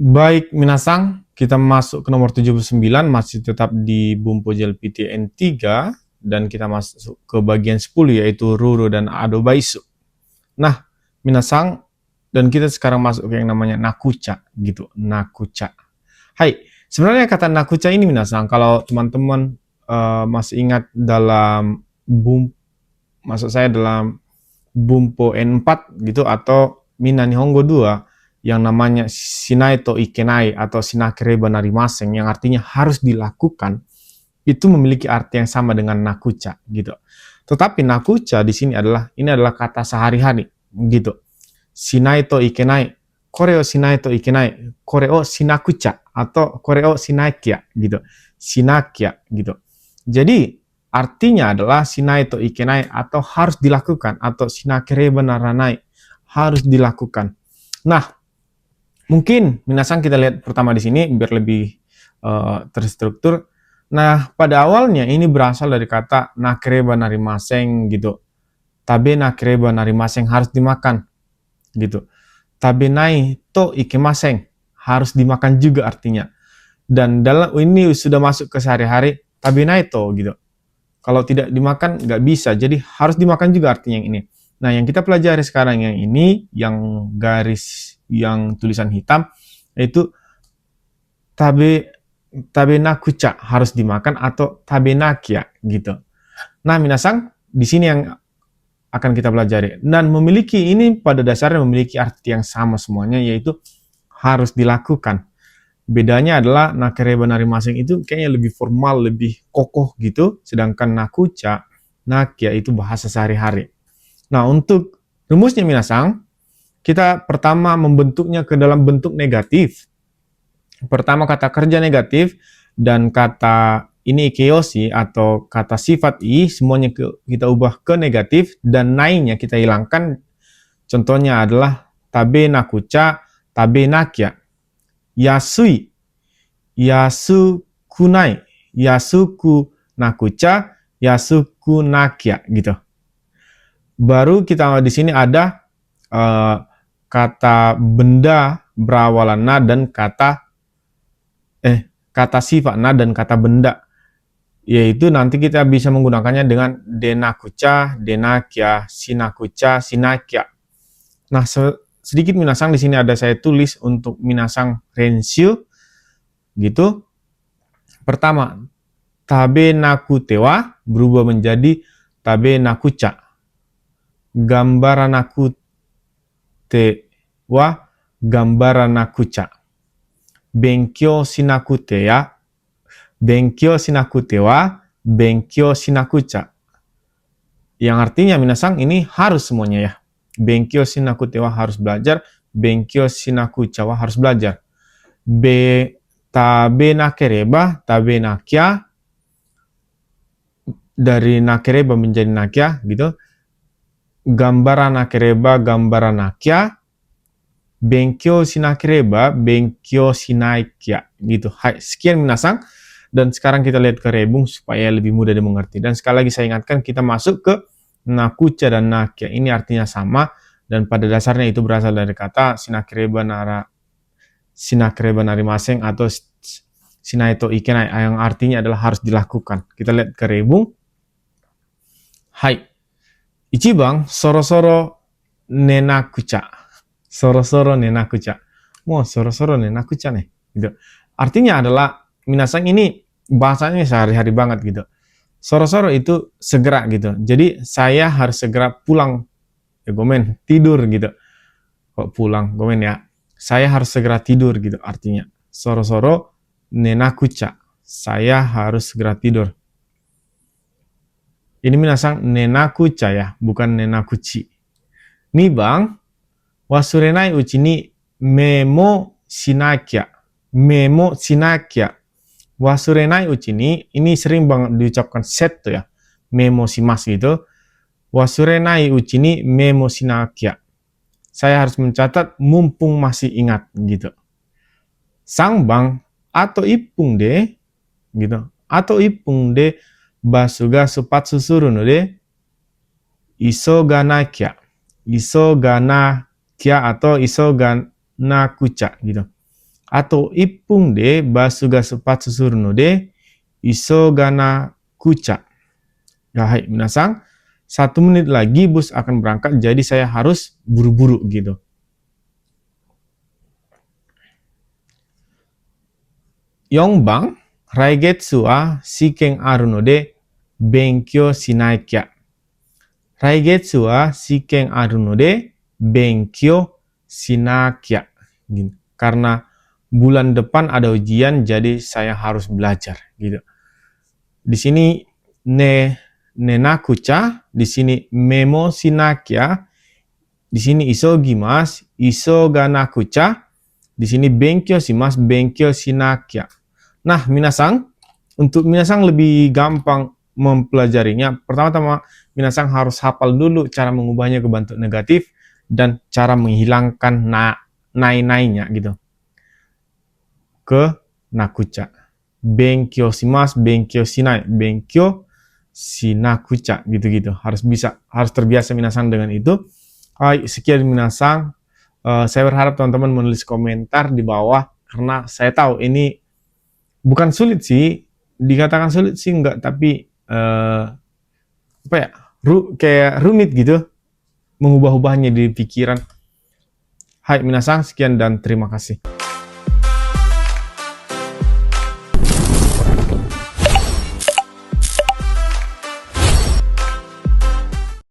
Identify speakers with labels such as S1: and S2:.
S1: Baik, minasang, kita masuk ke nomor 79, masih tetap di Bumpo JLPTN 3, dan kita masuk ke bagian 10, yaitu Ruro dan Adobaisu. Nah, minasang, dan kita sekarang masuk ke yang namanya Nakucha, gitu, Nakucha. Hai, sebenarnya kata Nakucha ini minasang, kalau teman-teman masih ingat dalam maksud saya dalam Bumpo N4 gitu, atau Mina Nihongo 2, yang namanya Shinai to Ikenai atau Shinakereba Narimasen, yang artinya harus dilakukan, itu memiliki arti yang sama dengan Nakucha gitu. Tetapi Nakucha di sini adalah kata sehari-hari gitu. Shinai to Ikenai, kore o shinai to ikenai, kore o shinakucha atau kore o shinakia gitu. Shinakia gitu. Jadi artinya adalah shinai to ikenai atau harus dilakukan, atau shinakereba naranai harus dilakukan. Nah, mungkin minasang kita lihat pertama di sini biar lebih terstruktur. Nah, pada awalnya ini berasal dari kata nakereba narimaseng gitu. Tabe nakereba narimaseng harus dimakan gitu. Tabe nai to ikimaseng harus dimakan juga artinya. Dan dalam ini sudah masuk ke sehari-hari, tabe nai to gitu. Kalau tidak dimakan nggak bisa, jadi harus dimakan juga artinya yang ini. Nah, yang kita pelajari sekarang yang ini, yang garis, yang tulisan hitam, yaitu tabe nakucha harus dimakan atau tabe nakia gitu. Nah, minasang, di sini yang akan kita pelajari. Dan memiliki ini pada dasarnya memiliki arti yang sama semuanya, yaitu harus dilakukan. Bedanya adalah nakereba narimaseng itu kayaknya lebih formal, lebih kokoh gitu, sedangkan nakucha, nakia itu bahasa sehari-hari. Nah, untuk rumusnya minasang, kita pertama membentuknya ke dalam bentuk negatif. Pertama kata kerja negatif dan kata ini ikeyoshi atau kata sifat i semuanya kita ubah ke negatif dan nainya kita hilangkan. Contohnya adalah tabe nakucha, tabe nakia. Yasui, yasukunai, yasuku nakucha, yasuku nakia gitu. Baru kita di sini ada kata benda berawalan na dan kata sifat na dan kata benda, yaitu nanti kita bisa menggunakannya dengan denakucha, denakia, shinakucha, shinakia. Nah, sedikit minasang di sini ada saya tulis untuk minasang renshu gitu. Pertama, tabe nakute wa berubah menjadi tabe nakucha. Gambara nakute wa gambara nakucha. Benkyou shinakute ya, benkyou shinakute wa benkyou shinakucha. Yang artinya minasang ini harus semuanya ya. Benkyou shinakute wa harus belajar, benkyou shinakucha wa harus belajar. Tabe nakereba, tabe nakia, dari nakereba menjadi nakia gitu. Gambara nakereba, gambara nakia. Benkyou shinakereba, benkyou shinaikia gitu. Hai, sekian minasang. Dan sekarang kita lihat ke rebung supaya lebih mudah dimengerti. Dan sekali lagi saya ingatkan, kita masuk ke nakucha dan nakia. Ini artinya sama, dan pada dasarnya itu berasal dari kata shinakereba narimaseng atau shinai to ikenai, yang artinya adalah harus dilakukan. Kita lihat ke rebung. Hai. Ichiban, soro-soro nenakucha. Soro-soro nenakucha. Mau soro-soro nenakucha nih. Gitu. Artinya adalah, minasang ini bahasanya sehari-hari banget gitu. Soro-soro itu segera gitu. Jadi saya harus segera pulang. Ya gomen, tidur gitu. Kok pulang, gomen ya. Saya harus segera tidur gitu artinya. Soro-soro nenakucha. Saya harus segera tidur. Ini minasang nenakucha ya, bukan nenakuchi. Nih bang, wasurenai uchi ni memo shinakia. Memo shinakia. Wasurenai uchi ni, ini sering banget diucapkan set tuh ya. Memo shimasu gitu. Wasurenai uchi ni memo shinakia. Saya harus mencatat mumpung masih ingat gitu. Sangbang atau ipung de gitu. Atau ipung de basu ga supatsu suru no de isoganakia. Isoganakia atau isoganakucha gitu. Atau ipung de basu ga sepatsu suru no de isogana kucha. Ya, hai minasang, 1 menit lagi bus akan berangkat, jadi saya harus buru-buru gitu. Yongbang, raigetsu wa shiken aru no de benkyou shinakya. Raigetsu wa shiken aru no de benkyou shinakya. Karena bulan depan ada ujian, jadi saya harus belajar gitu. Di sini nenakucha, di sini memo shinakya, di sini isogimasu, isoganakucha, di sini benkyou shimasu, benkyou shinakya. Nah, minasang, untuk minasang lebih gampang mempelajarinya, pertama-tama minasang harus hafal dulu cara mengubahnya ke bentuk negatif dan cara menghilangkan nai-nainya gitu. Ke nakucha. Benkyou shimasu, benkyou shinai, benkyou shinakucha gitu-gitu. Harus terbiasa minasang dengan itu. Hai, sekian minasang. Saya berharap teman-teman menulis komentar di bawah karena saya tahu ini bukan sulit sih, dikatakan sulit sih enggak, tapi apa ya, kayak rumit gitu mengubah-ubahnya di pikiran. Hai minasang, sekian dan terima kasih.